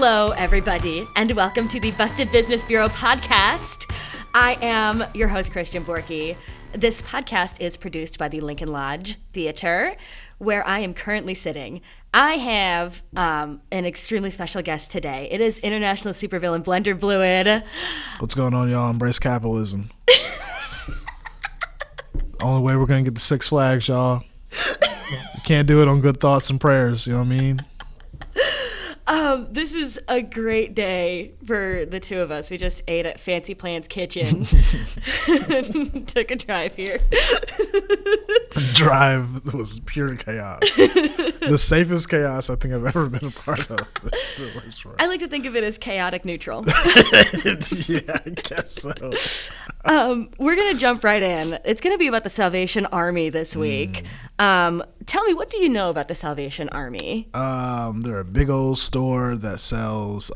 Hello, everybody, and welcome to the Busted Business Bureau podcast. I am your host, Christian Borky. This podcast is produced by the Lincoln Lodge Theater, where I am currently sitting. I have an extremely special guest today. It is international supervillain blender Bluid. What's going on, y'all? Embrace capitalism. Only way we're going to get the Six Flags, y'all. You can't do it on good thoughts and prayers, you know what I mean? This is a great day for the two of us. We just ate at Fancy Plant's Kitchen. Took a drive here. The drive was pure chaos. The safest chaos I think I've ever been a part of. I like to think of it as chaotic neutral. Yeah, I guess so. We're going to jump right in. It's going to be about the Salvation Army this week. Tell me, what do you know about the Salvation Army? They're a big old store that sells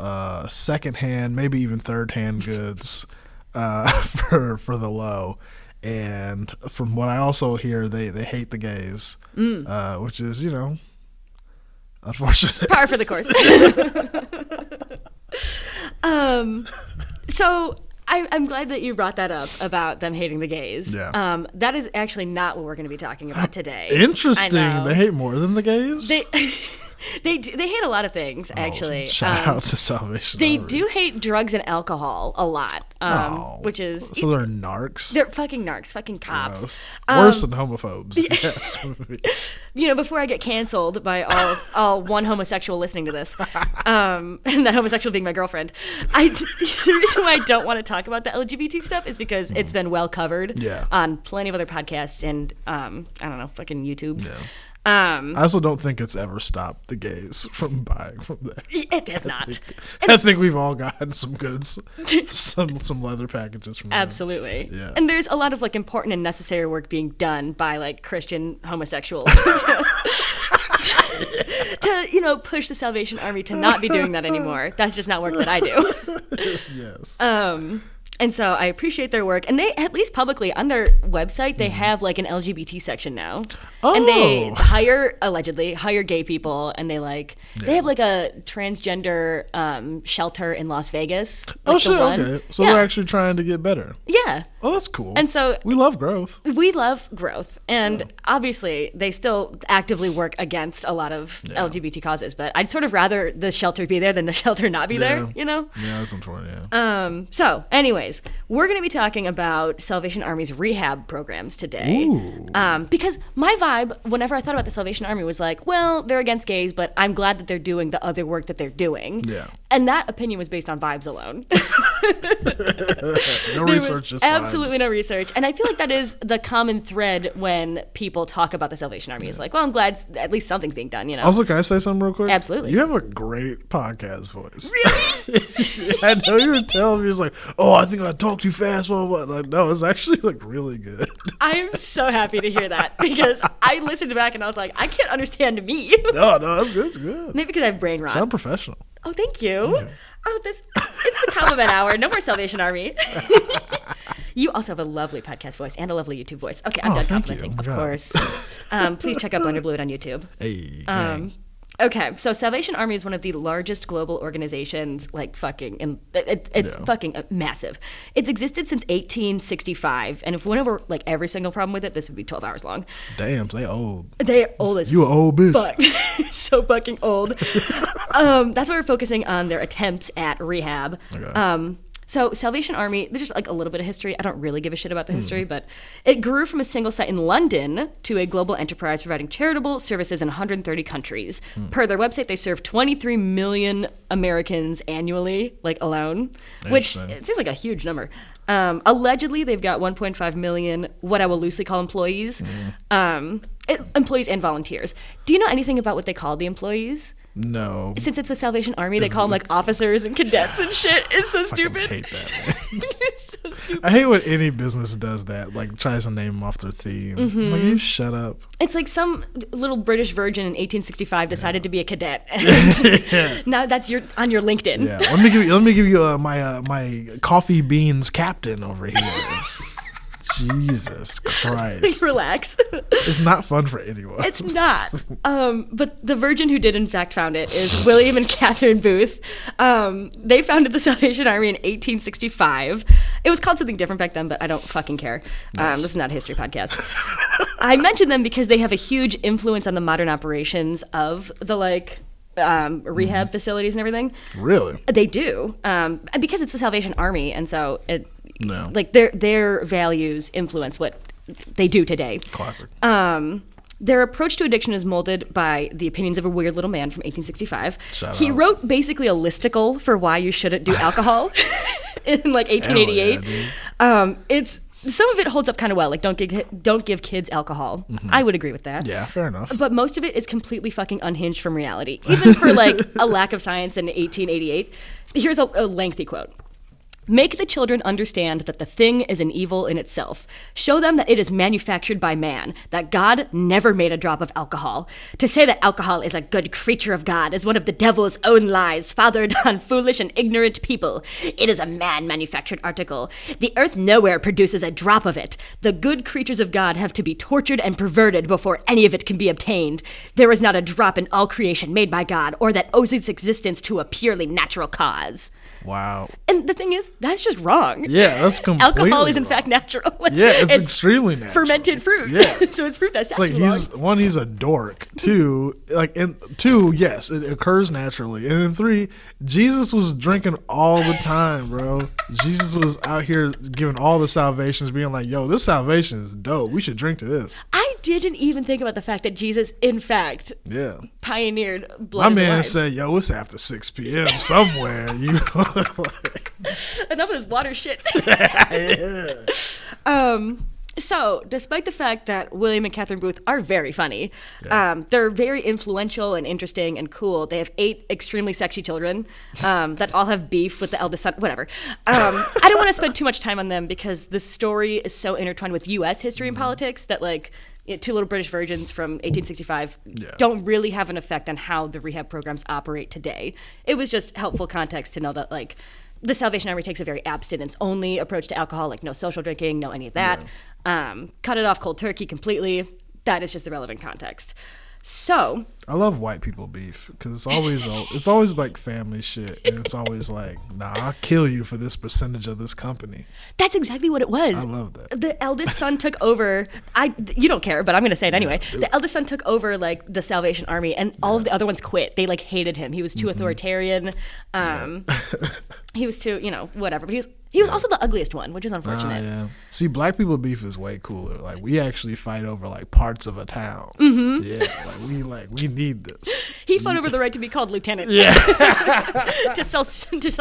secondhand, maybe even third-hand goods for the low. And from what I also hear, they hate the gays, which is, you know, unfortunate. Par for the course. So I'm glad that you brought that up about them hating the gays. Yeah. That is actually not what we're going to be talking about today. Interesting. They hate more than the gays? They hate a lot of things, actually. Shout out to Salvation They Army. do hate drugs and alcohol a lot, which is... So they're narcs? They're fucking narcs, fucking cops. Gross. Worse than homophobes. Yes. You know, before I get canceled by all one homosexual listening to this, and that homosexual being my girlfriend, the reason why I don't want to talk about the LGBT stuff is because it's been well covered on plenty of other podcasts and, I don't know, fucking YouTubes. Yeah. I also don't think it's ever stopped the gays from buying from there. It has not. I think we've all gotten some goods, some leather packages from them. Absolutely. Yeah. And there's a lot of like important and necessary work being done by like Christian homosexuals to, you know, push the Salvation Army to not be doing that anymore. That's just not work that I do. Yes. And so I appreciate their work. And they, at least publicly, on their website, they have like an LGBT section now. Oh. And they allegedly hire gay people. And they have like a transgender shelter in Las Vegas. Like Oh, shit, okay. So they're actually trying to get better. Yeah. Oh, that's cool. And so we love growth. We love growth. And obviously, they still actively work against a lot of LGBT causes. But I'd sort of rather the shelter be there than the shelter not be there, you know? Yeah, that's unfortunate, yeah. So, anyways, we're going to be talking about Salvation Army's rehab programs today. Because my vibe, whenever I thought about the Salvation Army, was like, well, they're against gays, but I'm glad that they're doing the other work that they're doing. Yeah. And that opinion was based on vibes alone. No research, just absolutely vibes. No research. And I feel like that is the common thread when people talk about the Salvation Army. It's like, well, I'm glad at least something's being done, you know? Also, can I say something real quick? Absolutely. You have a great podcast voice. Really? I know you were telling me, it's like, oh, I think I talk too fast. Blah, blah, blah. Like, no, it's actually like really good. I'm so happy to hear that because I listened back and I was like, I can't understand me. No, it's good. Maybe because I have brain rot. Sound professional. Oh, thank you. Okay. Oh, it's the compliment hour. No more Salvation Army. You also have a lovely podcast voice and a lovely YouTube voice. Okay, I'm done thank complimenting. you. Of God. course. Please check out Blender Bluid on YouTube. Hey, gang. Okay, so Salvation Army is one of the largest global organizations, like fucking, and it's fucking massive. It's existed since 1865, and if we went over like every single problem with it, this would be 12 hours long. Damn, they old. They're old as You an old bitch. fuck. So fucking old. That's why we're focusing on their attempts at rehab. Okay. So Salvation Army, there's just like a little bit of history. I don't really give a shit about the history, but it grew from a single site in London to a global enterprise providing charitable services in 130 countries. Per their website, they serve 23 million Americans annually, like alone, which it seems like a huge number. Allegedly, they've got 1.5 million, what I will loosely call employees, employees and volunteers. Do you know anything about what they call the employees? No. Since it's the Salvation Army, they call them like officers and cadets and shit. It's so stupid. I hate that, man. It's so stupid. I hate when any business does that, like tries to name them off their theme. Like, you shut up. It's like some little British virgin in 1865 decided to be a cadet. Now that's on your LinkedIn. Yeah. Let me give you my coffee beans captain over here. Jesus Christ. Relax. It's not fun for anyone. It's not. But the virgin who did in fact found it is William and Catherine Booth. They founded the Salvation Army in 1865. It was called something different back then, but I don't fucking care. This is not a history podcast. I mention them because they have a huge influence on the modern operations of the rehab facilities and everything. Really? They do. Because it's the Salvation Army, and so their values influence what they do today. Classic. Their approach to addiction is molded by the opinions of a weird little man from 1865. He out. wrote basically a listicle for why you shouldn't do alcohol in 1888. Yeah, it's some of it holds up kind of well. Like don't give kids alcohol. I would agree with that. Yeah, fair enough. But most of it is completely fucking unhinged from reality. Even for a lack of science in 1888. Here's a lengthy quote. Make the children understand that the thing is an evil in itself. Show them that it is manufactured by man, that God never made a drop of alcohol. To say that alcohol is a good creature of God is one of the devil's own lies, fathered on foolish and ignorant people. It is a man-manufactured article. The earth nowhere produces a drop of it. The good creatures of God have to be tortured and perverted before any of it can be obtained. There is not a drop in all creation made by God, or that owes its existence to a purely natural cause. Wow. And the thing is, that's just wrong. Yeah, that's completely Alcohol is in wrong. fact natural. Yeah, it's extremely natural. Fermented fruit. Yeah. So it's fruit that's It's like he's a dork. Two, yes, it occurs naturally. And then three, Jesus was drinking all the time, bro. Jesus was out here giving all the salvations, being like, yo, this salvation is dope. We should drink to this. I didn't even think about the fact that Jesus, in fact, pioneered blood. My man said, yo, it's after 6 p.m. somewhere. You know, enough of this water shit. So, despite the fact that William and Catherine Booth are very funny, they're very influential and interesting and cool. They have 8 extremely sexy children that all have beef with the eldest son. Whatever. I don't want to spend too much time on them because the story is so intertwined with U.S. history and politics that, Two Little British Virgins from 1865 don't really have an effect on how the rehab programs operate today. It was just helpful context to know that, the Salvation Army takes a very abstinence-only approach to alcohol, no social drinking, no any of that. Cut it off cold turkey completely. That is just the relevant context. So I love white people beef because it's always like family shit, and it's always like, nah, I'll kill you for this percentage of this company. That's exactly what it was. I love that. The eldest son took over. You don't care, but I'm going to say it anyway. The eldest son took over the Salvation Army, and all of the other ones quit. They hated him. He was too authoritarian. He was too, whatever. But he was also the ugliest one, which is unfortunate. Yeah. See, black people beef is way cooler. We actually fight over parts of a town. Yeah, we need this. He fought over the right to be called lieutenant. Yeah. to sell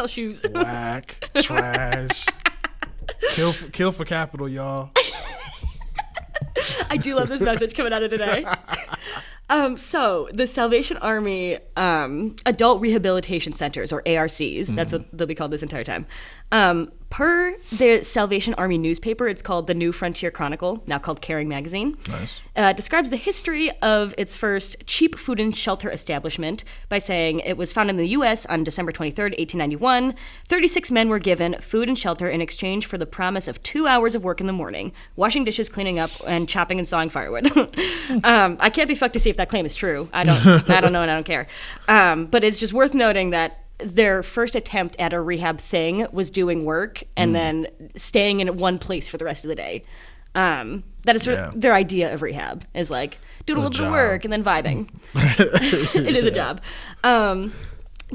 shoes. Whack, trash. Kill for capital, y'all. I do love this message coming out of today. So the Salvation Army Adult Rehabilitation Centers, or ARCs, that's what they'll be called this entire time. Per the Salvation Army newspaper, it's called the New Frontier Chronicle, now called Caring Magazine. Nice. Describes the history of its first cheap food and shelter establishment by saying it was founded in the U.S. on December 23rd, 1891. 36 men were given food and shelter in exchange for the promise of 2 hours of work in the morning, washing dishes, cleaning up, and chopping and sawing firewood. I can't be fucked to see if that claim is true. I don't know, and I don't care. But it's just worth noting that their first attempt at a rehab thing was doing work and then staying in one place for the rest of the day. That is sort of their idea of rehab, is doing a little bit of work and then vibing. It is a job.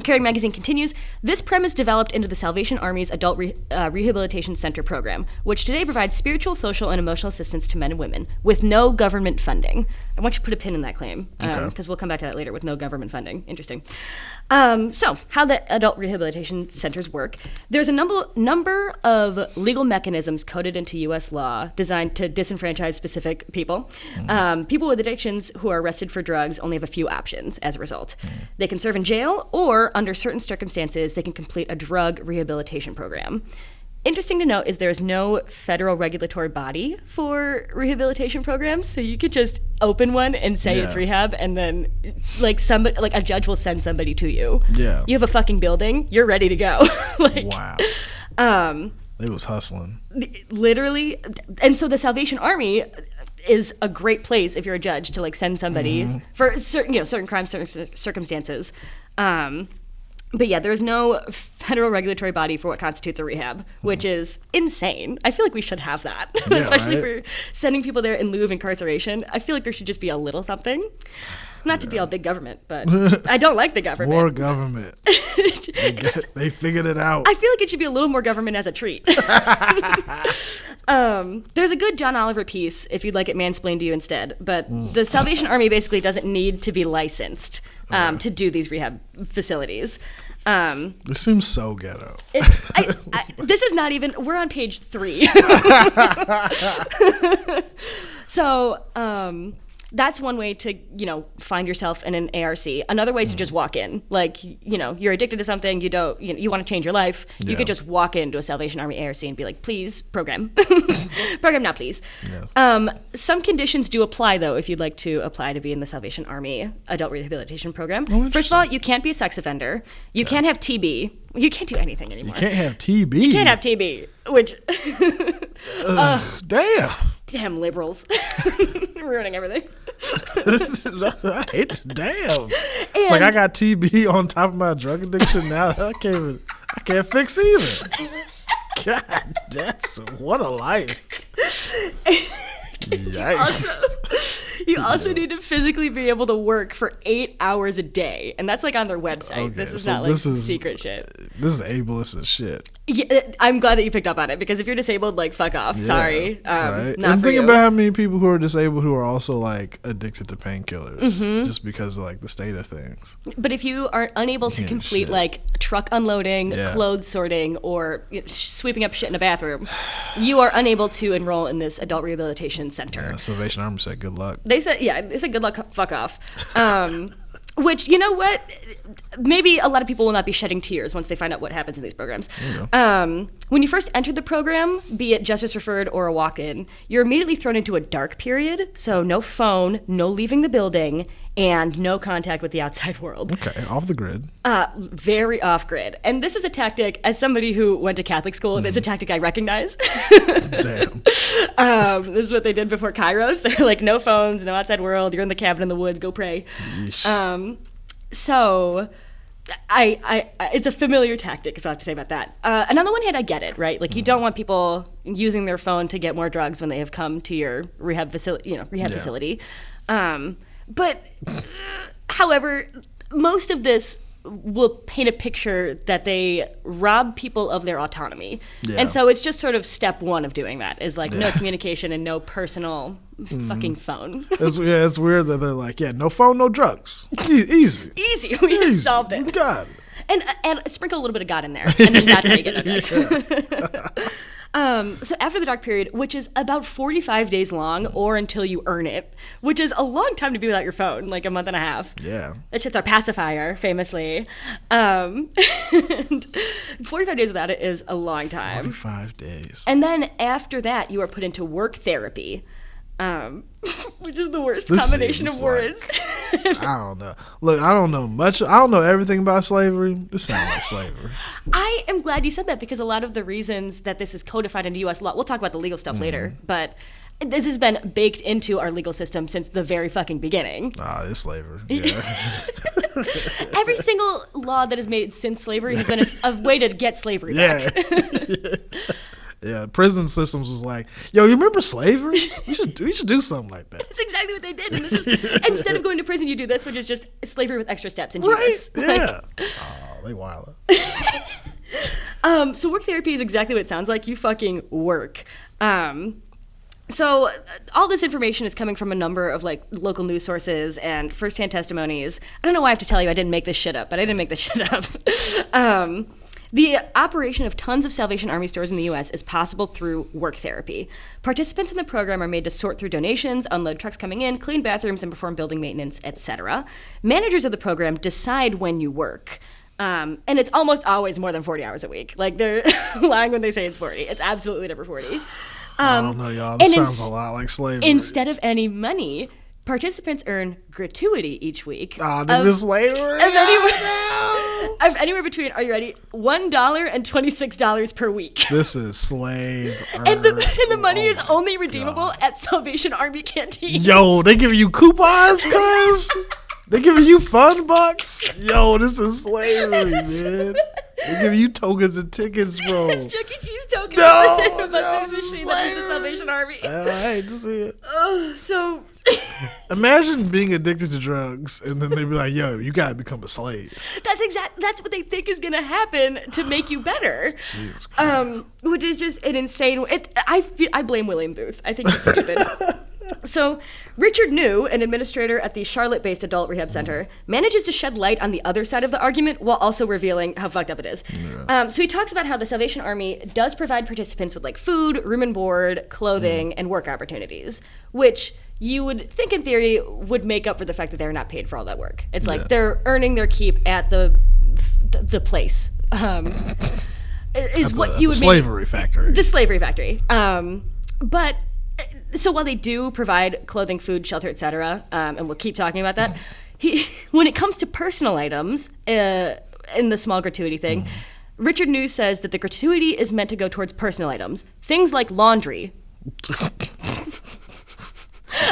Caring Magazine continues, this premise developed into the Salvation Army's Adult Rehabilitation Center program, which today provides spiritual, social, and emotional assistance to men and women with no government funding. I want you to put a pin in that claim, because we'll come back to that later, with no government funding. Interesting. So, how the Adult Rehabilitation Centers work. There's a number of legal mechanisms coded into U.S. law designed to disenfranchise specific people. People with addictions who are arrested for drugs only have a few options as a result. They can serve in jail, or under certain circumstances, they can complete a drug rehabilitation program. Interesting to note is there's no federal regulatory body for rehabilitation programs, so you could just open one and say it's rehab, and then a judge will send somebody to you. Yeah, you have a fucking building, you're ready to go. Wow. They was hustling. Literally. And so the Salvation Army is a great place if you're a judge to like send somebody for certain crimes, certain circumstances. But yeah, there's no federal regulatory body for what constitutes a rehab, which is insane. I feel like we should have that, Yeah, especially right? for sending people there in lieu of incarceration. I feel like there should just be a little something. Not to be all big government, but I don't like the government. More government. They figured it out. I feel like it should be a little more government as a treat. There's a good John Oliver piece, if you'd like it mansplained to you instead. But the Salvation Army basically doesn't need to be licensed to do these rehab facilities. This seems so ghetto. This is not even, we're on page 3. So, that's one way to, find yourself in an ARC. Another way is to just walk in. Like, you're addicted to something, you want to change your life. You could just walk into a Salvation Army ARC and be like, please, program. Program now, please. Yes. Some conditions do apply, though, if you'd like to apply to be in the Salvation Army Adult Rehabilitation Program. First of all, you can't be a sex offender. You can't have TB. You can't do anything anymore. You can't have TB. You can't have TB, which... Damn. Damn liberals. Ruining everything. I hate damn. It's like I got TB on top of my drug addiction now. I can't fix either. God, what a life. You also need to physically be able to work for 8 hours a day, and that's like on their website. Okay, this is so not like this is secret shit. This is ableist as shit. Yeah, I'm glad that you picked up on it, because if you're disabled, like, fuck off. Sorry. Right? Not and for think you. about how many people who are disabled who are also like addicted to painkillers just because of like the state of things. But if you are unable to complete like truck unloading, clothes sorting, or sweeping up shit in a bathroom, you are unable to enroll in this adult rehabilitation center. Yeah, Salvation Army said good luck. They said good luck, fuck off. Which, you know what? Maybe a lot of people will not be shedding tears once they find out what happens in these programs. When you first enter the program, be it justice referred or a walk-in, you're immediately thrown into a dark period. So no phone, no leaving the building, and no contact with the outside world. Okay, off the grid. Very off grid. And this is a tactic, as somebody who went to Catholic school, it's a tactic I recognize. Damn. This is what they did before Kairos. They're like, no phones, no outside world, you're in the cabin in the woods, go pray. So it's a familiar tactic, is all I have to say about that. And on the one hand, I get it, right? Like, you don't want people using their phone to get more drugs when they have come to your rehab facility, facility. But, however, most of this will paint a picture that they rob people of their autonomy. Yeah. And so it's just sort of step one of doing that, is like no communication and no personal fucking phone. It's weird that they're like, no phone, no drugs. Easy. We have solved it. God. And sprinkle a little bit of God in there, and then that's how you get drugs. So after the dark period, which is about 45 days long, or until you earn it, which is a long time to be without your phone, like a month and a half. Yeah. That shit's our pacifier, famously. And 45 days without it is a long time. 45 days. And then after that, you are put into work therapy. Which is the worst combination of words. I don't know. Look, I don't know much. I don't know everything about slavery. This sounds like slavery. I am glad you said that, because a lot of the reasons that this is codified into U.S. law, we'll talk about the legal stuff later, but this has been baked into our legal system since the very fucking beginning. It's slavery. Yeah. Every single law that is made since slavery has been a way to get slavery back. Yeah, prison systems was like, yo, you remember slavery? We should do something like that. That's exactly what they did. And this is instead of going to prison, you do this, which is just slavery with extra steps in Jesus. Right? Yeah. They wild. So work therapy is exactly what it sounds like. You fucking work. So all this information is coming from a number of like local news sources and firsthand testimonies. I don't know why I have to tell you I didn't make this shit up, but I didn't make this shit up. The operation of tons of Salvation Army stores in the U.S. is possible through work therapy. Participants in the program are made to sort through donations, unload trucks coming in, clean bathrooms, and perform building maintenance, etc. Managers of the program decide when you work. And it's almost always more than 40 hours a week. Like, they're lying when they say it's 40. It's absolutely never 40. I don't know, y'all. This sounds a lot like slavery. Instead of any money, participants earn gratuity each week. This slavery. Anywhere between, are you ready? $1 and $26 per week. This is slave. And the money is only redeemable at Salvation Army canteens. Yo, they giving you coupons, cuz? They giving you fun bucks? Yo, this is slavery, man. They giving you tokens and tickets, bro. It's Chuck E. Cheese tokens. No, Buster's machine that is the Salvation Army. I hate to see it. So imagine being addicted to drugs and then they be like, yo, you gotta become a slave. That's what they think is gonna happen to make you better. Jesus Christ. Which is just an insane. I blame William Booth. I think he's stupid. So, Richard New, an administrator at the Charlotte-based adult rehab center, manages to shed light on the other side of the argument while also revealing how fucked up it is. Yeah. So he talks about how the Salvation Army does provide participants with like food, room and board, clothing, and work opportunities, which you would think in theory would make up for the fact that they're not paid for all that work. It's like they're earning their keep at the place. Is what you would slavery factory. The slavery factory. But so while they do provide clothing, food, shelter, etc., and we'll keep talking about that, when it comes to personal items in the small gratuity thing, Richard New says that the gratuity is meant to go towards personal items, things like laundry.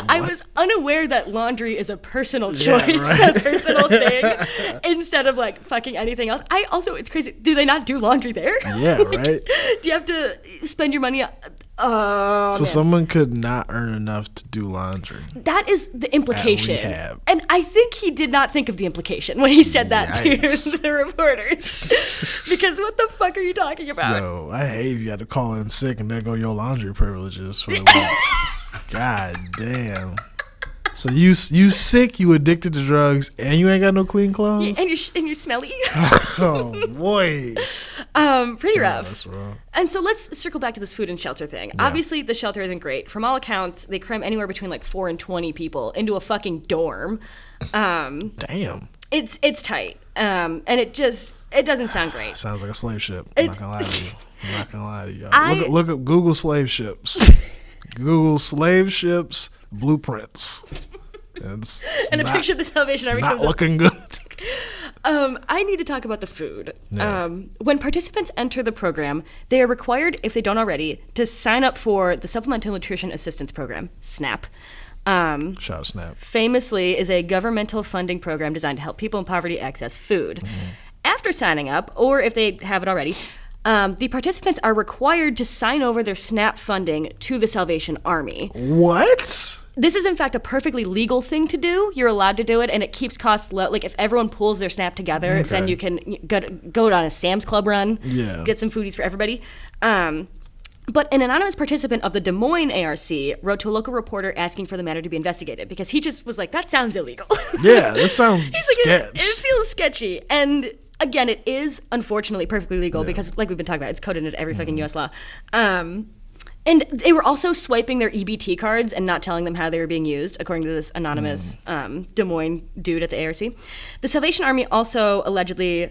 I was unaware that laundry is a personal choice, a personal thing, instead of like fucking anything else. It's crazy. Do they not do laundry there? Yeah, right. Do you have to spend your money? Someone could not earn enough to do laundry. That is the implication. At Rehab. And I think he did not think of the implication when he said that to the reporters. Because what the fuck are you talking about? Yo, I hate if you had to call in sick and there go your laundry privileges for the week. God damn. So you sick, you addicted to drugs, and you ain't got no clean clothes? Yeah, and you're smelly. Oh, boy. Pretty rough. And so let's circle back to this food and shelter thing. Yeah. Obviously, the shelter isn't great. From all accounts, they cram anywhere between like 4 and 20 people into a fucking dorm. Damn. It's tight. And it doesn't sound great. Sounds like a slave ship. I'm not gonna lie to you. Look up Google slave ships. Google slave ships blueprints. And a picture of the Salvation Army. Not looking good. I need to talk about the food. Yeah. When participants enter the program, they are required, if they don't already, to sign up for the Supplemental Nutrition Assistance Program, SNAP. Shout out SNAP. Famously is a governmental funding program designed to help people in poverty access food. After signing up, or if they have it already, the participants are required to sign over their SNAP funding to the Salvation Army. What? This is, in fact, a perfectly legal thing to do. You're allowed to do it, and it keeps costs low. Like, if everyone pulls their SNAP together, then you can go on a Sam's Club run, get some foodies for everybody. But an anonymous participant of the Des Moines ARC wrote to a local reporter asking for the matter to be investigated because he just was like, that sounds illegal. Yeah, this sounds sketch. It feels sketchy. And again, it is unfortunately perfectly legal because, like we've been talking about, it's coded into every fucking U.S. law. And they were also swiping their EBT cards and not telling them how they were being used, according to this anonymous Des Moines dude at the ARC. The Salvation Army also allegedly...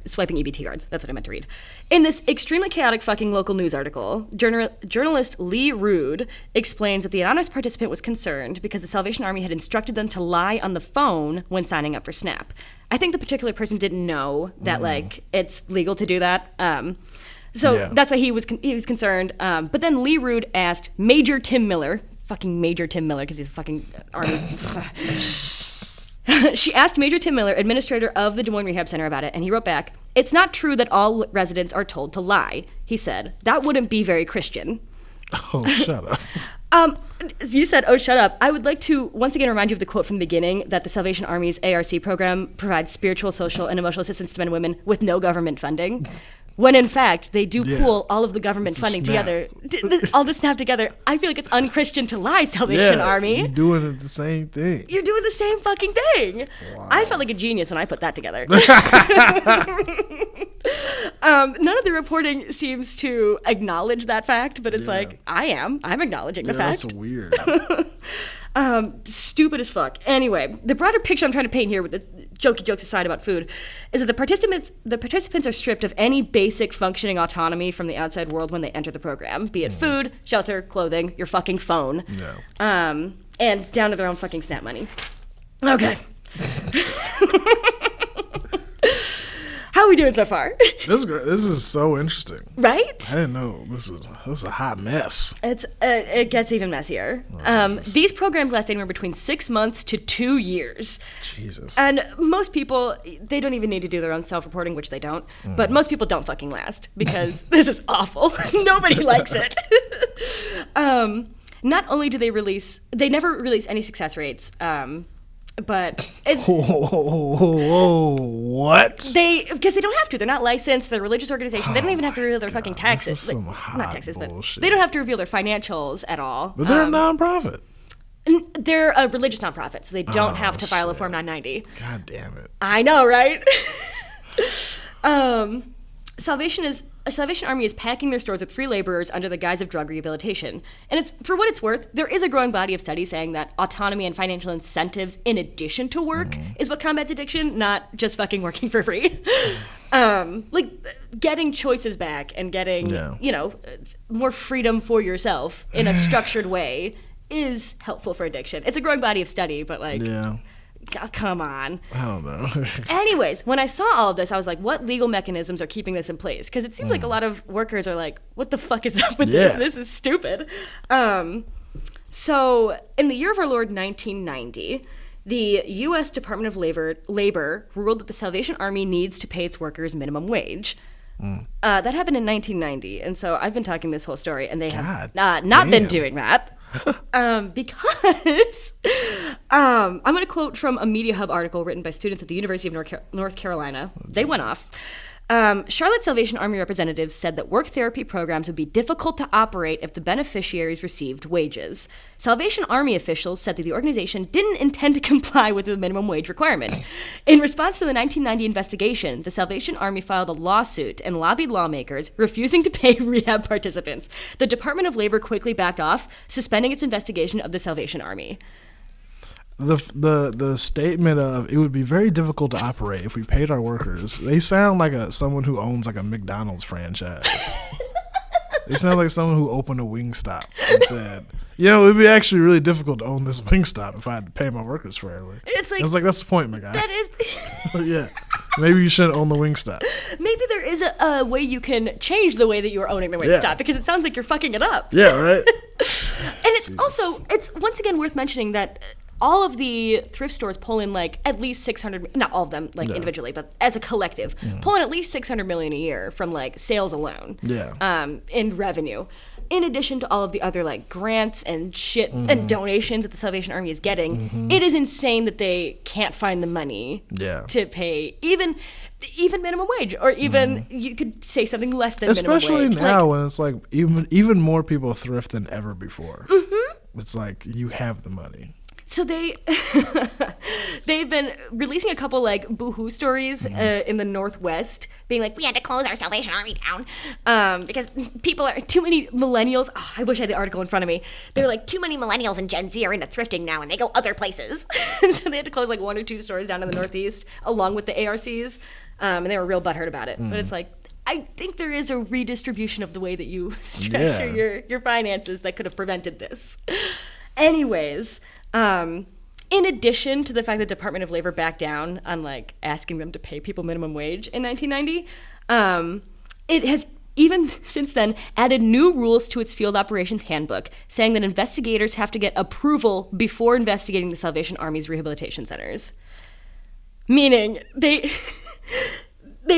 swiping EBT cards. That's what I meant to read. In this extremely chaotic fucking local news article, journalist Lee Rood explains that the anonymous participant was concerned because the Salvation Army had instructed them to lie on the phone when signing up for SNAP. I think the particular person didn't know that, like, it's legal to do that. So that's why he was concerned. But then Lee Rood asked Major Tim Miller, fucking Major Tim Miller, because he's a fucking army. She asked Major Tim Miller, administrator of the Des Moines Rehab Center, about it, and he wrote back, "It's not true that all residents are told to lie." He said, "That wouldn't be very Christian." Oh, shut up. You said, "Oh, shut up." I would like to once again remind you of the quote from the beginning that the Salvation Army's ARC program provides spiritual, social, and emotional assistance to men and women with no government funding. When in fact, they do pool all of the government funding together, all the SNAP together. I feel like it's unchristian to lie, Salvation Army. You're doing the same thing. You're doing the same fucking thing. Wow. I felt like a genius when I put that together. None of the reporting seems to acknowledge that fact, but it's like, I'm acknowledging the fact. That's weird. Stupid as fuck. Anyway, the broader picture I'm trying to paint here with the jokey jokes aside about food is that the participants are stripped of any basic functioning autonomy from the outside world when they enter the program, be it food, shelter, clothing, your fucking phone, and down to their own fucking SNAP money. Okay. How are we doing so far? This is so interesting. Right? I didn't know this is a hot mess. It gets even messier. These programs last anywhere between 6 months to 2 years. Jesus. And most people, they don't even need to do their own self-reporting, which they don't. But most people don't fucking last because this is awful. Nobody likes it. Not only do they never release any success rates. But it's what? Because they don't have to. They're not licensed. They're a religious organization. They don't even have to reveal their fucking taxes. This is some Not taxes, bullshit. but they don't have to reveal their financials at all. But they're a nonprofit. They're a religious nonprofit, so they don't have to file a Form 990. God damn it! I know, right? Salvation Army is packing their stores with free laborers under the guise of drug rehabilitation. And it's for what it's worth, there is a growing body of studies saying that autonomy and financial incentives in addition to work is what combats addiction, not just fucking working for free. Like getting choices back and getting, more freedom for yourself in a structured way is helpful for addiction. It's a growing body of study, but come on. I don't know. Anyways, when I saw all of this, I was like, what legal mechanisms are keeping this in place? Because it seems like a lot of workers are like, what the fuck is up with this? This is stupid. So in the year of our Lord 1990, the U.S. Department of Labor ruled that the Salvation Army needs to pay its workers minimum wage. That happened in 1990, and so I've been talking this whole story, and they have not been doing that. Because I'm going to quote from a MediaHub article written by students at the University of North Carolina. They went off. Charlotte Salvation Army representatives said that work therapy programs would be difficult to operate if the beneficiaries received wages. Salvation Army officials said that the organization didn't intend to comply with the minimum wage requirement. In response to the 1990 investigation, the Salvation Army filed a lawsuit and lobbied lawmakers, refusing to pay rehab participants. The Department of Labor quickly backed off, suspending its investigation of the Salvation Army. The statement of it would be very difficult to operate if we paid our workers, they sound like someone who owns like a McDonald's franchise. They sound like someone who opened a Wingstop and said, it would be actually really difficult to own this Wingstop if I had to pay my workers fairly. It's like that's the point, my guy. That is yeah. Maybe you shouldn't own the Wingstop. Maybe there is a way you can change the way that you are owning the Wingstop because it sounds like you're fucking it up. Yeah, right. And it's once again worth mentioning that all of the thrift stores pull in like at least 600, not all of them individually, but as a collective, pull in at least 600 million a year from like sales alone. In revenue. In addition to all of the other like grants and shit and donations that the Salvation Army is getting, it is insane that they can't find the money to pay even minimum wage, or even you could say something less than minimum wage. Especially now when it's like even more people thrift than ever before. It's like you have the money. So they've been releasing a couple like boohoo stories in the Northwest, being like, we had to close our Salvation Army down because too many millennials. Oh, I wish I had the article in front of me. They're like, too many millennials and Gen Z are into thrifting now, and they go other places. So they had to close like 1 or 2 stores down in the Northeast, along with the ARCs, and they were real butthurt about it. But it's like, I think there is a redistribution of the way that you structure your finances that could have prevented this. Anyways. In addition to the fact that the Department of Labor backed down on like asking them to pay people minimum wage in 1990, it has even since then added new rules to its field operations handbook, saying that investigators have to get approval before investigating the Salvation Army's rehabilitation centers. Meaning they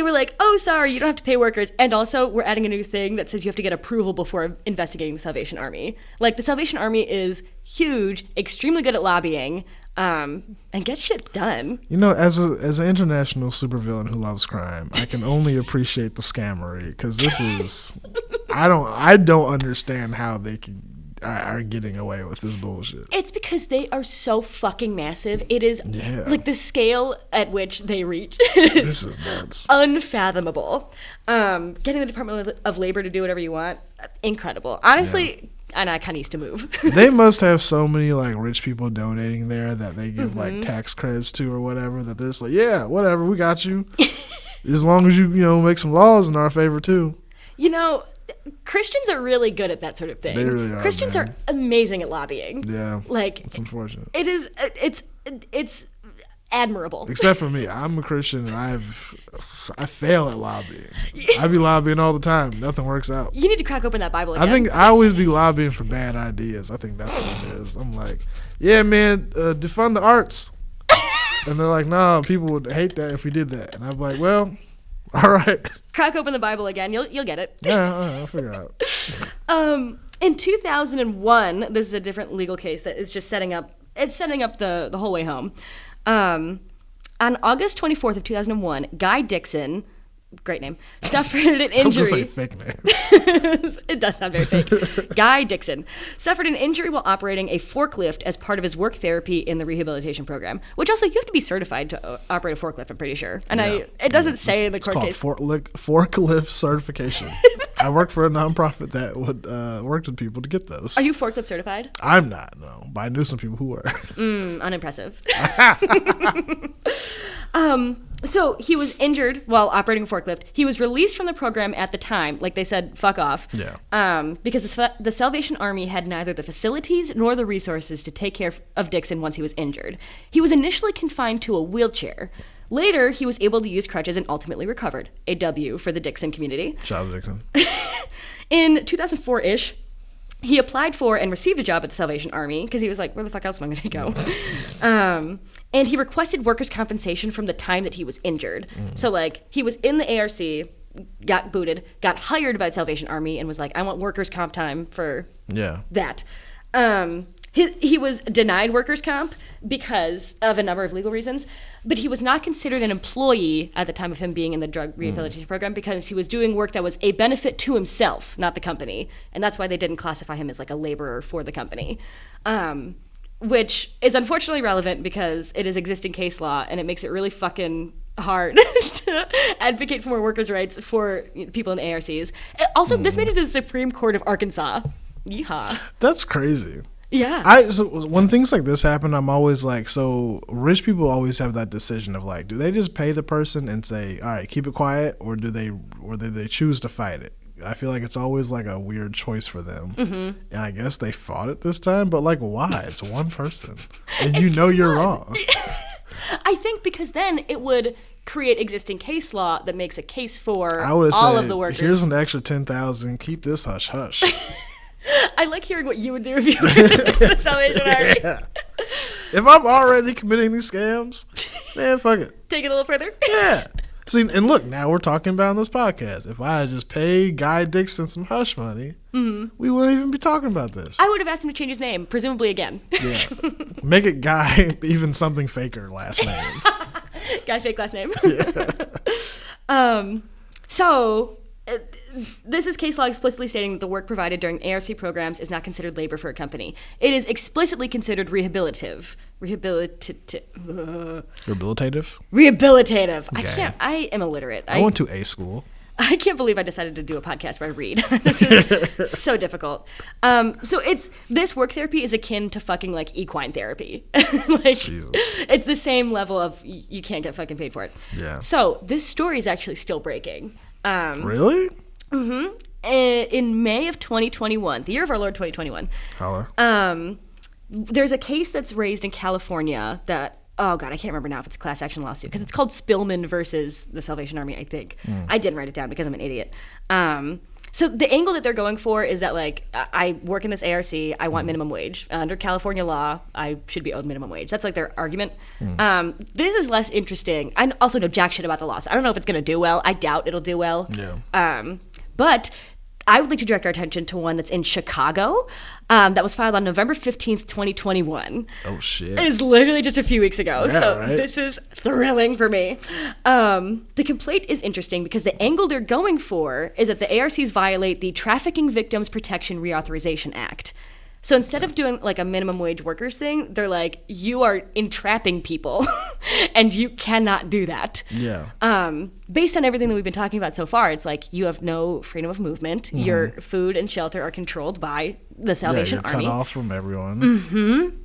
were like, oh, sorry, you don't have to pay workers. And also, we're adding a new thing that says you have to get approval before investigating the Salvation Army. Like, the Salvation Army is huge, extremely good at lobbying, and gets shit done. As an international supervillain who loves crime, I can only appreciate the scammery, because this is... I don't understand how they are getting away with this bullshit. It's because they are so fucking massive. It is like the scale at which they reach. This is nuts. Unfathomable. Getting the Department of Labor to do whatever you want, incredible. Honestly, and I kind of used to move. They must have so many like rich people donating there that they give like tax credits to or whatever, that they're just like, yeah, whatever, we got you. As long as you make some laws in our favor too. Christians are really good at that sort of thing. They really are. Christians are amazing at lobbying. Yeah. Like, it's unfortunate. It is. It's admirable. Except for me. I'm a Christian and I fail at lobbying. I be lobbying all the time. Nothing works out. You need to crack open that Bible again. I think I always be lobbying for bad ideas. I think that's what it is. I'm like, yeah, man, defund the arts. And they're like, no, people would hate that if we did that. And I'm like, well, all right. Crack open the Bible again. You'll get it. Yeah, I'll figure it out. In 2001, this is a different legal case that is just setting up the whole way home. On August 24th of 2001, Guy Dixon, great name, suffered an injury. I was going to say fake name. It does sound very fake. Guy Dixon suffered an injury while operating a forklift as part of his work therapy in the rehabilitation program, which also you have to be certified to operate a forklift, I'm pretty sure. And it doesn't say in the court case. It's called forklift certification. I work for a nonprofit that would work with people to get those. Are you forklift certified? I'm not, no. But I knew some people who were. Unimpressive. So he was injured while operating a forklift. He was released from the program at the time. Like they said, fuck off. Yeah. Because the Salvation Army had neither the facilities nor the resources to take care of Dixon once he was injured. He was initially confined to a wheelchair. Later, he was able to use crutches and ultimately recovered. A W for the Dixon community. Shout out to Dixon. In 2004-ish, he applied for and received a job at the Salvation Army because he was like, where the fuck else am I going to go? And he requested workers' compensation from the time that he was injured. So, like, he was in the ARC, got booted, got hired by the Salvation Army, and was like, I want workers' comp time for that. He was denied workers' comp because of a number of legal reasons, but he was not considered an employee at the time of him being in the drug rehabilitation program because he was doing work that was a benefit to himself, not the company. And that's why they didn't classify him as like a laborer for the company, which is unfortunately relevant because it is existing case law and it makes it really fucking hard to advocate for more workers' rights for people in the ARCs. Also, this made it to the Supreme Court of Arkansas. Yeehaw. That's crazy. Yeah. So when things like this happen, I'm always like, so rich people always have that decision of like, do they just pay the person and say, all right, keep it quiet, or do they choose to fight it? I feel like it's always like a weird choice for them. Mm-hmm. And I guess they fought it this time, but like, why? It's one person, and you know you're wrong. I think because then it would create existing case law that makes a case for all of the workers. Here's an extra 10,000. Keep this hush hush. I like hearing what you would do if you were in the Salvation Army. Yeah. If I'm already committing these scams, man, fuck it. Take it a little further. Yeah. See, and look, now we're talking about on this podcast. If I had just paid Guy Dixon some hush money, we wouldn't even be talking about this. I would have asked him to change his name, presumably again. Yeah. Make it Guy, even something faker last name. Guy fake last name. Yeah. This is case law explicitly stating that the work provided during ARC programs is not considered labor for a company. It is explicitly considered rehabilitative. Rehabilitative? Rehabilitative. Okay. I am illiterate. I went to A school. I can't believe I decided to do a podcast where I read. This is so difficult. So this work therapy is akin to fucking like equine therapy. Like, Jesus. It's the same level of you can't get fucking paid for it. Yeah. So this story is actually still breaking. Really? Mm-hmm. In May of 2021, the year of our Lord 2021. Holler. There's a case that's raised in California that, oh God, I can't remember now if it's a class action lawsuit because it's called Spillman versus the Salvation Army, I think. I didn't write it down because I'm an idiot. So the angle that they're going for is that, like, I work in this ARC, I want minimum wage. Under California law, I should be owed minimum wage. That's, like, their argument. This is less interesting. I also know jack shit about the law, so I don't know if it's going to do well. I doubt it'll do well. Yeah. But I would like to direct our attention to one that's in Chicago that was filed on November 15th, 2021. Oh, shit. It was literally just a few weeks ago. Yeah, so right? This is thrilling for me. The complaint is interesting because the angle they're going for is that the ARCs violate the Trafficking Victims Protection Reauthorization Act. So instead of doing like a minimum wage workers thing, they're like, you are entrapping people and you cannot do that. Yeah. Based on everything that we've been talking about so far, it's like you have no freedom of movement. Your food and shelter are controlled by the Salvation Army. Cut off from everyone.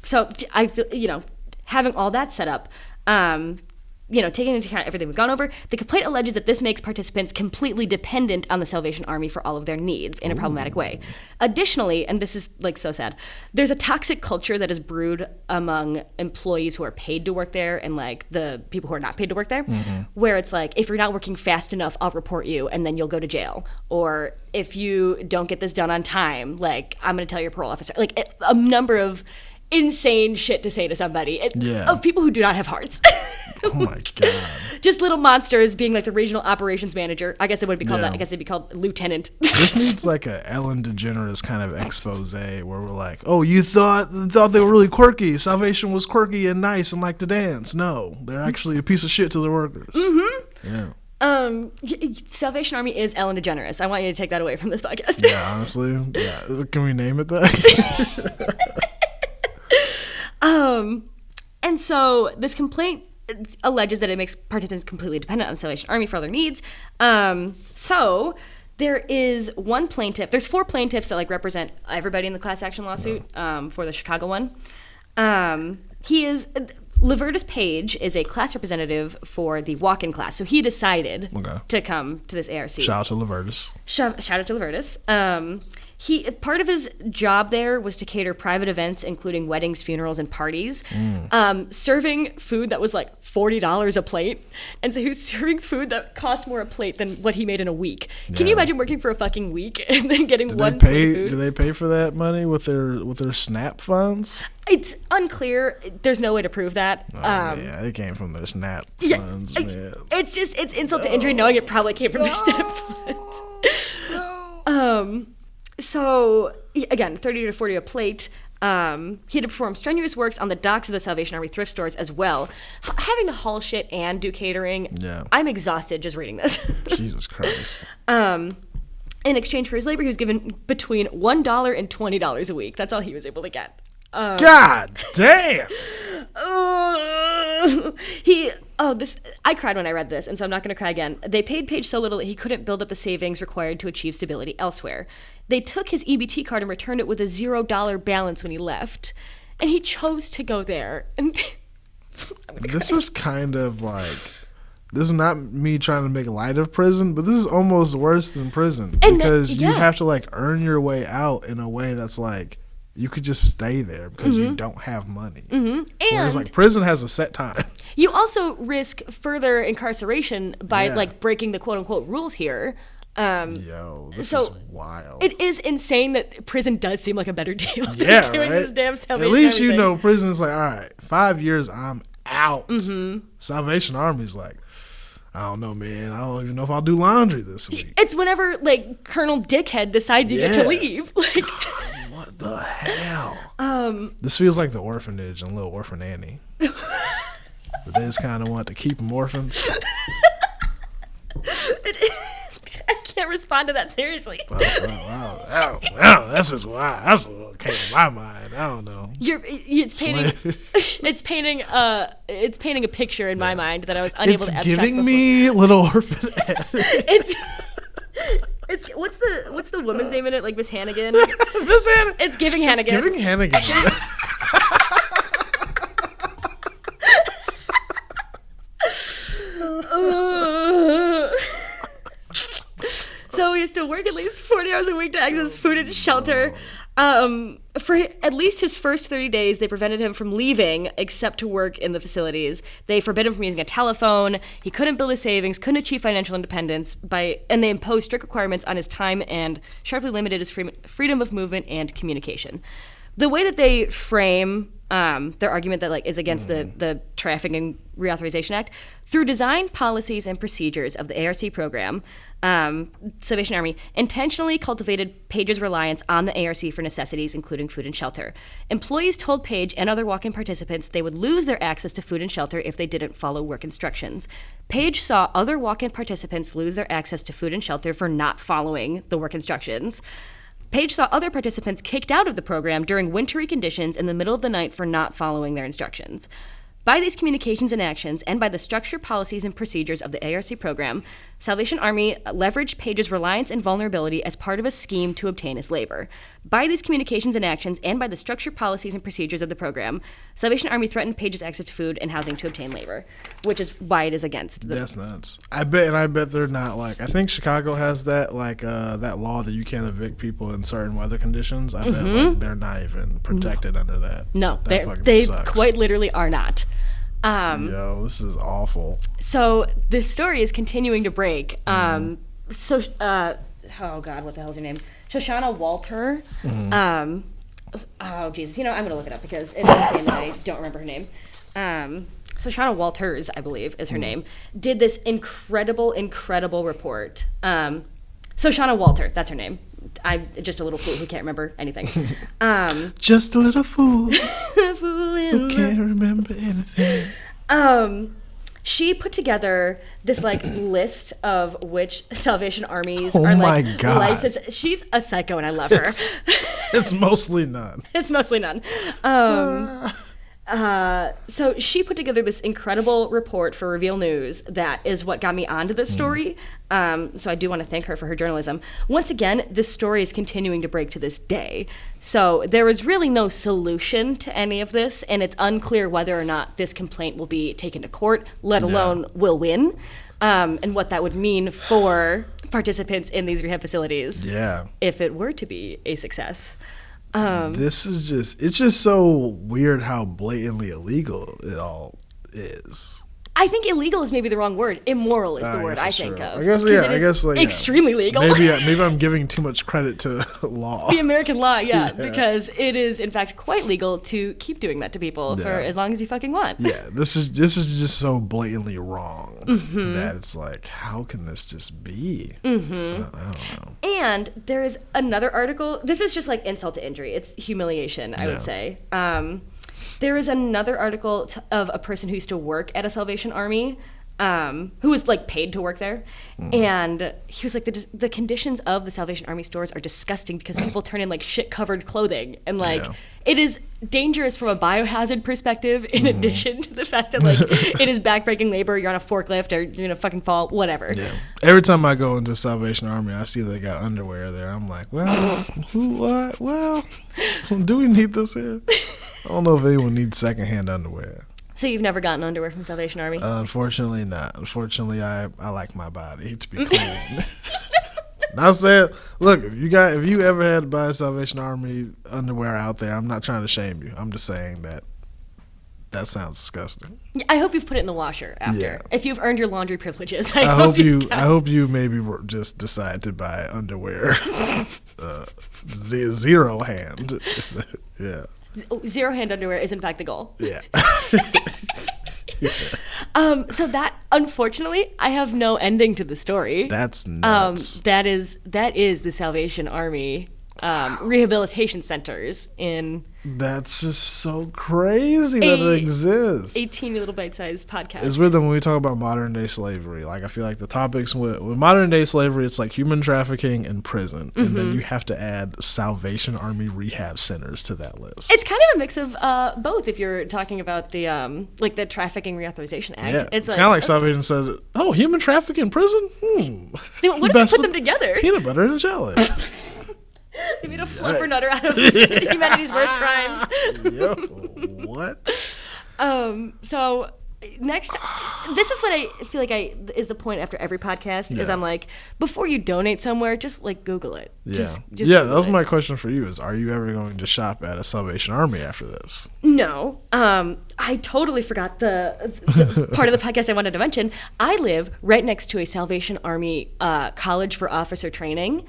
So I feel, having all that set up, taking into account everything we've gone over, the complaint alleges that this makes participants completely dependent on the Salvation Army for all of their needs in a problematic way. Additionally, and this is like so sad, there's a toxic culture that is brewed among employees who are paid to work there and like the people who are not paid to work there, where it's like, if you're not working fast enough, I'll report you and then you'll go to jail. Or if you don't get this done on time, like, I'm going to tell your parole officer. Like, a number of insane shit to say to somebody of people who do not have hearts. Oh my God. Just little monsters being like the regional operations manager. I guess they wouldn't be called that. I guess they'd be called lieutenant. This needs like a Ellen DeGeneres kind of expose where we're like, oh, you thought they were really quirky. Salvation was quirky and nice and liked to dance. No, they're actually a piece of shit to their workers. Yeah. Salvation Army is Ellen DeGeneres. I want you to take that away from this podcast. Yeah, honestly. Yeah. Can we name it that? And so this complaint alleges that it makes participants completely dependent on the Salvation Army for all their needs. So there is one plaintiff. There's 4 plaintiffs that like represent everybody in the class action lawsuit for the Chicago one. He is Laverdis Page is a class representative for the walk-in class, so he decided to come to this ARC. Shout out to Laverdis. Shout out to Laverdis. Part of his job there was to cater private events, including weddings, funerals, and parties, serving food that was like $40 a plate. And so he was serving food that cost more a plate than what he made in a week. Can you imagine working for a fucking week and then getting one plate of food? Do they pay for that money with their SNAP funds? It's unclear. There's no way to prove that. Yeah, it came from their SNAP funds, man. It's insult to injury knowing it probably came from their SNAP funds. So, again, 30 to 40 a plate. He had to perform strenuous works on the docks of the Salvation Army thrift stores as well. Having to haul shit and do catering, I'm exhausted just reading this. Jesus Christ. In exchange for his labor, he was given between $1 and $20 a week. That's all he was able to get. God damn! I cried when I read this, and so I'm not going to cry again. They paid Page so little that he couldn't build up the savings required to achieve stability elsewhere. They took his EBT card and returned it with a $0 balance when he left, and he chose to go there. And this is kind of like, this is not me trying to make light of prison, but this is almost worse than prison because you have to like earn your way out in a way that's like, you could just stay there because you don't have money. And whereas like prison has a set time. You also risk further incarceration by like breaking the quote unquote rules here. This is wild. It is insane that prison does seem like a better deal than doing this damn Salvation At least Army thing. Prison's like, all right, 5 years, I'm out. Salvation Army's like, I don't know, man. I don't even know if I'll do laundry this week. It's whenever like Colonel Dickhead decides you get to leave. Like, what the hell? This feels like the orphanage and Little Orphan Annie. But they just kind of want to keep them orphans. I can't respond to that seriously. Wow. That's just why. That's what came to my mind. I don't know. It's painting a picture in my mind that I was unable to abstract It's giving before. me Little Orphan Annie. It's what's the woman's name in it? Like Miss Hannigan. Miss Hannigan. It's giving Hannigan. It's giving Hannigan. So he has to work at least 40 hours a week to access food and shelter. For at least his first 30 days, they prevented him from leaving except to work in the facilities. They forbid him from using a telephone. He couldn't build his savings, couldn't achieve financial independence, and they imposed strict requirements on his time and sharply limited his freedom of movement and communication. The way that they frame their argument that like is against the Trafficking Reauthorization Act, through design, policies, and procedures of the ARC program, Salvation Army intentionally cultivated Page's reliance on the ARC for necessities, including food and shelter. Employees told Page and other walk-in participants they would lose their access to food and shelter if they didn't follow work instructions. Page saw other walk-in participants lose their access to food and shelter for not following the work instructions. Page saw other participants kicked out of the program during wintry conditions in the middle of the night for not following their instructions. By these communications and actions, and by the structure, policies, and procedures of the ARC program, Salvation Army leveraged Page's reliance and vulnerability as part of a scheme to obtain his labor. By these communications and actions, and by the structured policies and procedures of the program, Salvation Army threatened Page's access to food and housing to obtain labor, which is why it is against the... That's nuts. I bet they're not like... I think Chicago has that, like, that law that you can't evict people in certain weather conditions. I bet, like, they're not even protected under that. No, that they sucks. quite literally are not. Yo, this is awful. So this story is continuing to break. Oh God, what the hell is her name? Shoshana Walter. Oh Jesus, I'm gonna look it up because it's insane that I don't remember her name. Shoshana Walters, I believe, is her name. Did this incredible report. Shoshana Walter, that's her name. I'm just a little fool who can't remember anything. Just a little fool. A fool who can't remember anything. She put together this like list of which Salvation Armies Oh are my like God. licensed. She's a psycho and I love her. It's mostly none. It's mostly none. So she put together this incredible report for Reveal News that is what got me onto this story. So I do want to thank her for her journalism. Once again, this story is continuing to break to this day. So there is really no solution to any of this, and it's unclear whether or not this complaint will be taken to court, let alone will win, and what that would mean for participants in these rehab facilities if it were to be a success. This is it's just so weird how blatantly illegal it all is. I think illegal is maybe the wrong word. Immoral is the word I think true. of. I guess extremely legal. Maybe I'm giving too much credit to law. The American law, because it is in fact quite legal to keep doing that to people for as long as you fucking want. Yeah, this is just so blatantly wrong that it's like, how can this just be? I don't know. And there is another article. This is just like insult to injury. It's humiliation, I would say. There is another article of a person who used to work at a Salvation Army, who was like paid to work there, and he was like, the conditions of the Salvation Army stores are disgusting because people turn in like shit covered clothing, and like it is dangerous from a biohazard perspective. In addition to the fact that like it is backbreaking labor, you're on a forklift or you're gonna fucking fall, whatever. Yeah. Every time I go into Salvation Army, I see they got underwear there. I'm like, well, what? Well, do we need this here? I don't know if anyone needs secondhand underwear. So you've never gotten underwear from Salvation Army? Unfortunately not. Unfortunately, I like my body to be clean. Not saying, look, if you ever had to buy Salvation Army underwear out there, I'm not trying to shame you. I'm just saying that sounds disgusting. I hope you've put it in the washer after. Yeah. If you've earned your laundry privileges, I hope you maybe just decide to buy underwear zero hand. Yeah. Zero hand underwear is in fact the goal. Yeah. So that, unfortunately, I have no ending to the story. That's nuts. That is the Salvation Army rehabilitation centers in... That's just so crazy that it exists. A teeny little bite-sized podcast. It's weird that when we talk about modern day slavery, like I feel like the topics with modern day slavery, it's like human trafficking and prison, and then you have to add Salvation Army rehab centers to that list. It's kind of a mix of both. If you're talking about the like the Trafficking Reauthorization Act, yeah, it's kind of like Salvation said, "Oh, human trafficking, prison? What if we put them together? Peanut butter and jelly." They made a fluffernutter out of humanity's worst crimes. Yo, what? So next, this is what I feel like is the point after every podcast is I'm like, before you donate somewhere, just like Google it. Just that was my question for you: is are you ever going to shop at a Salvation Army after this? No. I totally forgot the part of the podcast I wanted to mention. I live right next to a Salvation Army college for officer training.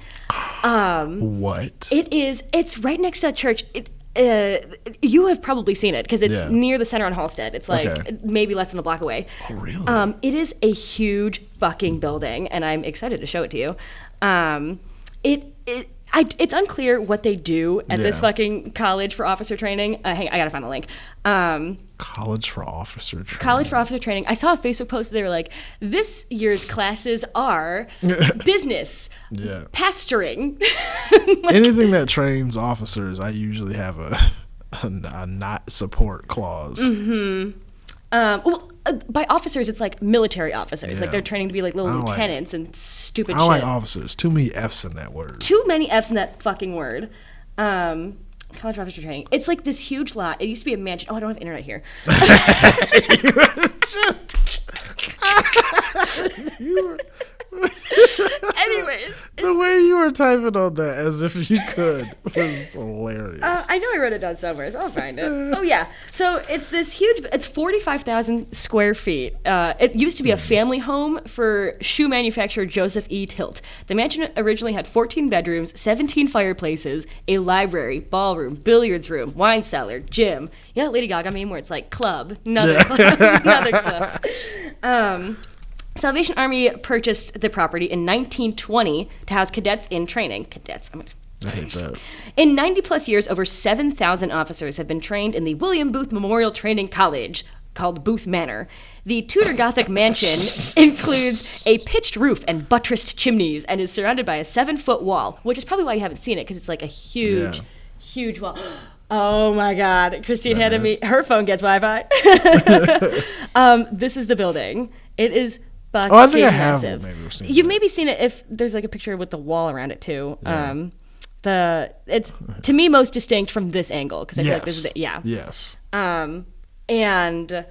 What? It's right next to that church. You have probably seen it because it's near the center on Halstead. It's like maybe less than a block away. Oh, really? It is a huge fucking building, and I'm excited to show it to you. It's unclear what they do at this fucking college for officer training. Hang on, I gotta find the link. College for officer training. College for officer training. I saw a Facebook post. They were like, this year's classes are business, pastoring. Anything that trains officers, I usually have a not support clause. Well, by officers, it's like military officers. Yeah. Like they're training to be like little I don't like lieutenants and stupid I don't shit. like officers. Too many F's in that word. Too many F's in that fucking word. College officer training. It's like this huge lot. It used to be a mansion. Oh, I don't have internet here. Anyways. The way you were typing on that as if you could was hilarious. I know I wrote it down somewhere, so I'll find it. Oh, yeah. So it's this huge, it's 45,000 square feet. It used to be a family home for shoe manufacturer Joseph E. Tilt. The mansion originally had 14 bedrooms, 17 fireplaces, a library, ballroom, billiards room, wine cellar, gym. You know that Lady Gaga meme where it's like club, another club, another club. Salvation Army purchased the property in 1920 to house cadets in training. Cadets. I hate that. In 90 plus years, over 7,000 officers have been trained in the William Booth Memorial Training College, called Booth Manor. The Tudor Gothic mansion includes a pitched roof and buttressed chimneys and is surrounded by a 7-foot wall, which is probably why you haven't seen it, because it's like a huge, huge wall. Oh my God. Christine handed me, her phone gets Wi-Fi. This is the building. It is fucking I think I have massive. maybe seen You've it. maybe seen it if there's like a picture with the wall around it too. It's to me most distinct from this angle because I feel like this is it. Yeah. Yes. And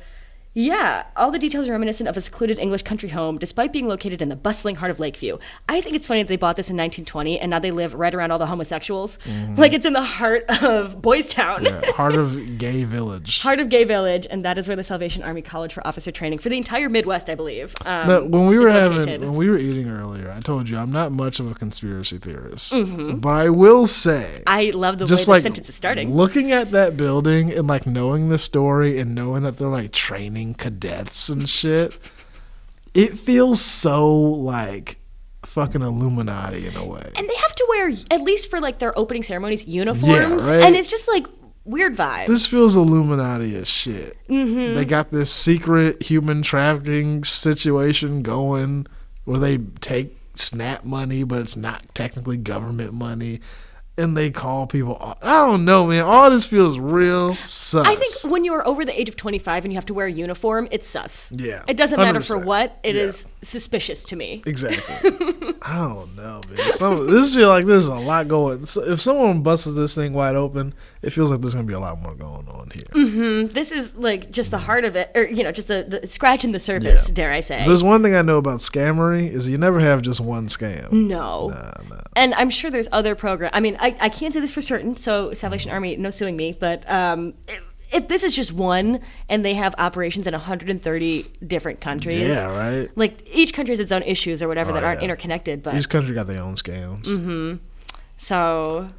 yeah, all the details are reminiscent of a secluded English country home, despite being located in the bustling heart of Lakeview. I think it's funny that they bought this in 1920, and now they live right around all the homosexuals. Like, it's in the heart of Boys Town. Yeah, heart of gay village. Heart of Gay Village, and that is where the Salvation Army College for Officer Training for the entire Midwest, I believe. Now, when we located. were eating earlier, I told you I'm not much of a conspiracy theorist, but I will say I love the way just the like sentence is starting. looking at that building and like knowing the story and knowing that they're like training cadets and shit, it feels so like fucking Illuminati in a way. And they have to wear, at least for like their opening ceremonies, uniforms. right? And it's just like weird vibes. This feels Illuminati as shit. They got this secret human trafficking situation going where they take SNAP money, but it's not technically government money. And they call people. I don't know, man. All this feels real sus. I think when you're over the age of 25 and you have to wear a uniform, it's sus. Yeah, It doesn't matter for 100%. what. It Yeah. is suspicious to me. Exactly. I don't know, man. This feels like there's a lot going. If someone busts this thing wide open, it feels like there's gonna be a lot more going on here. This is like just the heart of it, or just the scratching the surface, dare I say. If there's one thing I know about scammery is you never have just one scam. No. Nah. And I'm sure there's other programs. I mean, I can't say this for certain, so Salvation Army, no suing me, but if this is just one and they have operations in 130 different countries. Yeah, right. Like each country has its own issues or whatever that aren't interconnected. But Each country got their own scams. so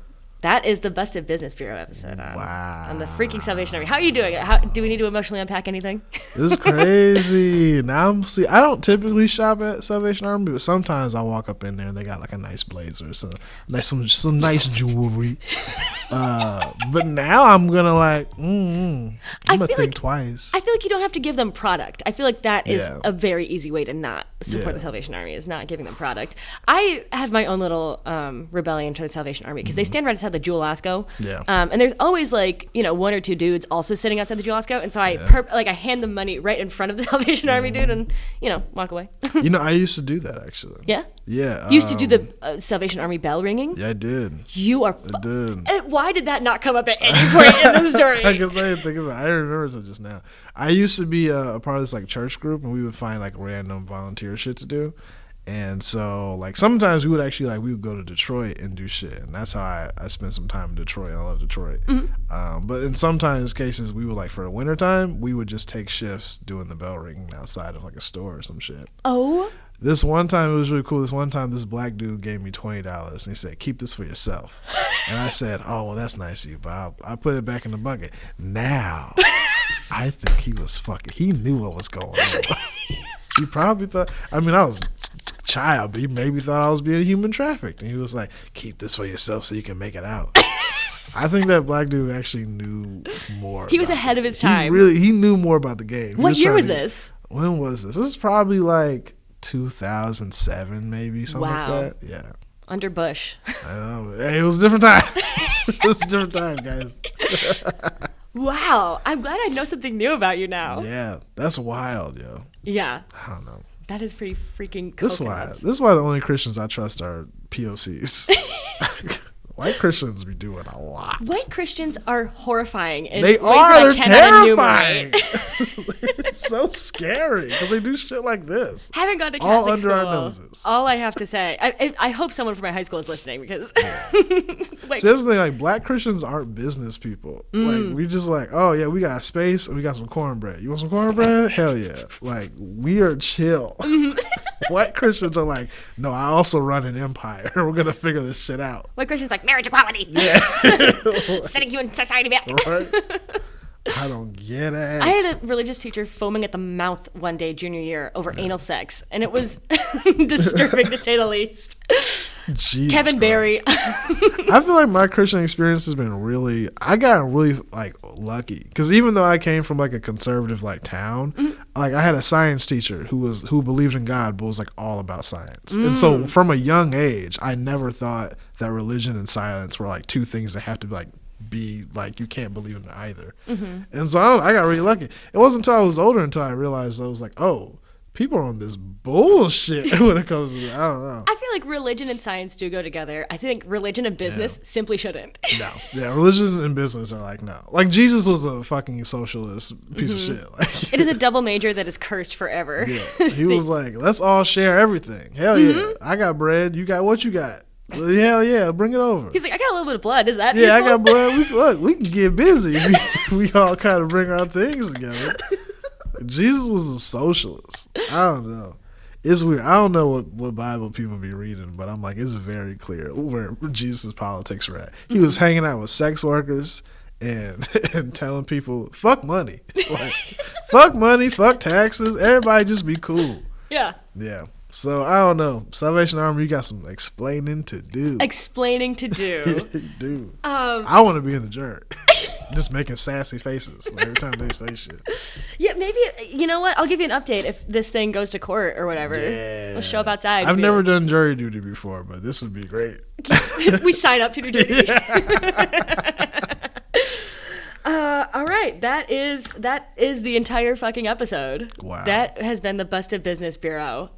that is the Busted Business Bureau episode on the freaking Salvation Army. How are you doing? Do we need to emotionally unpack anything? This is crazy. I don't typically shop at Salvation Army, but sometimes I walk up in there and they got like a nice blazer, some nice jewelry. But now I'm gonna I'm gonna think twice. I feel like you don't have to give them product. I feel like that is Yeah. a very easy way to not support the Salvation Army, is not giving them product. I have my own little rebellion to the Salvation Army because they stand right outside the Jewel Osco. Yeah. And there's always like, one or two dudes also sitting outside the Jewel Osco. And so I hand them money right in front of the Salvation Army dude and, walk away. I used to do that actually. Yeah? Yeah. You used to do the Salvation Army bell ringing? Yeah, I did. You are... I did. And why did that not come up at any point in the story? I guess I didn't think about it. I remember until just now. I used to be a part of this like church group, and we would find like random volunteer shit to do. And so like sometimes we would actually we would go to Detroit and do shit, and that's how I spent some time in Detroit. I love Detroit. But in sometimes cases we would for the winter time we would just take shifts doing the bell ringing outside of like a store or some shit. Oh. This one time it was really cool. This one time this black dude gave me $20 and he said, "Keep this for yourself." And I said, "Oh, well, that's nice of you, but I put it back in the bucket." Now I think he knew what was going on. He probably thought, I was a child, but he maybe thought I was being human trafficked. And he was like, "Keep this for yourself so you can make it out." I think that black dude actually knew more. He was ahead of his time. He knew more about the game. What year was this? When was this? This was probably 2007, maybe, something like that. Yeah. Under Bush. I know. Hey, it was a different time. It was a different time, guys. Wow. I'm glad I know something new about you now. Yeah, that's wild, yo. Yeah. I don't know. That is pretty freaking This is why the only Christians I trust are POCs. White Christians be doing a lot. White Christians are horrifying. In They ways are. that I They're cannot terrifying. They're so scary because they do shit like this. Haven't gone to Catholic All under school. our noses. All I have to say, I hope someone from my high school is listening because. See, that's the thing. Like, black Christians aren't business people. Like, we just like, oh yeah, we got space and we got some cornbread. You want some cornbread? Hell yeah! Like, we are chill. White Christians are like, no, I also run an empire. We're gonna figure this shit out. White Christians like marriage equality. Yeah. Setting you in society back. Right? I don't get it. I had a religious teacher foaming at the mouth one day junior year over anal sex, and it was disturbing to say the least. Jesus Kevin Christ. Barry. I feel like my Christian experience has been really, I got really like lucky because even though I came from like a conservative like town, like I had a science teacher who believed in God but was like all about science. And so from a young age, I never thought that religion and science were like two things that have to be like you can't believe in either. And so I got really lucky. It wasn't until I was older until I realized I was like, oh, people are on this bullshit when it comes to I don't know. I feel like religion and science do go together. I think religion and business simply shouldn't. No. Yeah, religion and business are like, no. Like, Jesus was a fucking socialist piece of shit. Like, It is a double major that is cursed forever. yeah. He was like, let's all share everything. Hell yeah. I got bread. You got what you got. Hell yeah, bring it over. He's like, I got a little bit of blood. Is that Yeah, useful? I got blood. We can get busy. We all kind of bring our things together. Jesus was a socialist. I don't know. It's weird. I don't know what Bible people be reading, but I'm like, it's very clear where Jesus' politics were at. He was hanging out with sex workers and telling people, fuck money. Like, fuck money, fuck taxes. Everybody just be cool. Yeah. Yeah. So, I don't know. Salvation Army, you got some explaining to do. Explaining to do. You do. I want to be in the jerk. Just making sassy faces every time they say shit. Yeah, maybe, you know what? I'll give you an update if this thing goes to court or whatever. Yeah. We'll show up outside. I've never done jury duty before, but this would be great. We sign up to do duty. All right, that is the entire fucking episode. Wow. That has been the Busted Business Bureau.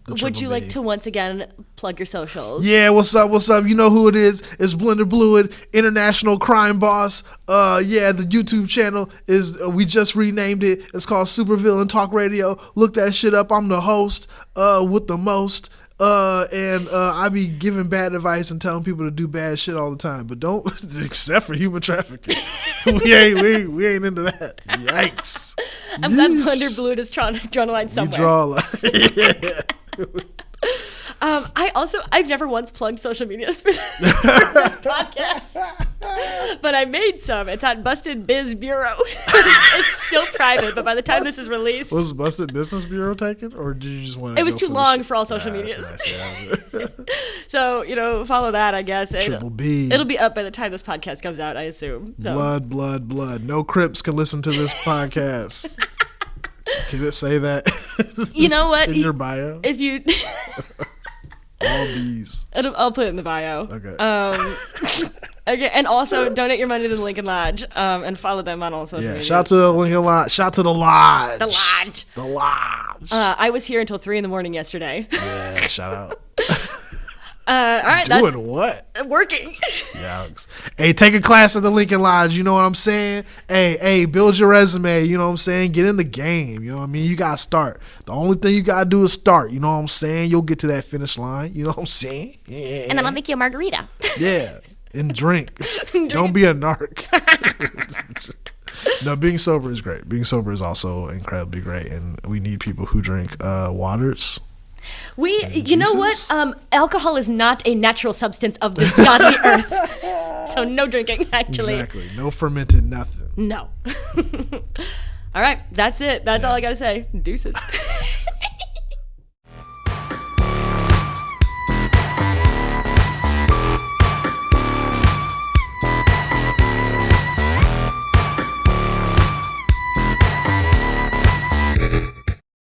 Would you like to once again plug your socials? Yeah, what's up? You know who it is. It's Bluid, international crime boss. Yeah, the YouTube channel is, we just renamed it. It's called Supervillain Talk Radio. Look that shit up. I'm the host with the most. And I be giving bad advice and telling people to do bad shit all the time, but don't, except for human trafficking. we ain't into that. Yikes. I'm glad Plunder Bluid is drawn a line somewhere. We draw a line. Yeah. I've never once plugged social media for this podcast, but I made some. It's on Busted Biz Bureau. It's still private, but by the time this is released, Was Busted Business Bureau taken, or did you just want to? It was too long for all social medias. Nice, So follow that, I guess. Triple B. It'll be up by the time this podcast comes out, I assume. So. Blood. No Crips can listen to this podcast. Can it say that? You know what? In your bio? If you... All B's. I'll put it in the bio. Okay. Okay, and also donate your money to the Lincoln Lodge, and follow them on all social media. Shout to the Lincoln Lodge. Shout to the Lodge. The Lodge. The Lodge. I was here until 3 a.m. yesterday. Yeah, shout out. All right, Doing what? Working. Yikes. Hey, take a class at the Lincoln Lodge. You know what I'm saying? Hey, build your resume. You know what I'm saying? Get in the game. You know what I mean? You got to start. The only thing you got to do is start. You know what I'm saying? You'll get to that finish line. You know what I'm saying? Yeah. And then I'll make you a margarita. Yeah. And drink. Don't be a narc. No, being sober is great. Being sober is also incredibly great. And we need people who drink waters. You know what? Alcohol is not a natural substance of this godly earth. So no drinking, actually. Exactly. No fermented nothing. No. All right, that's it. That's all I got to say. Deuces.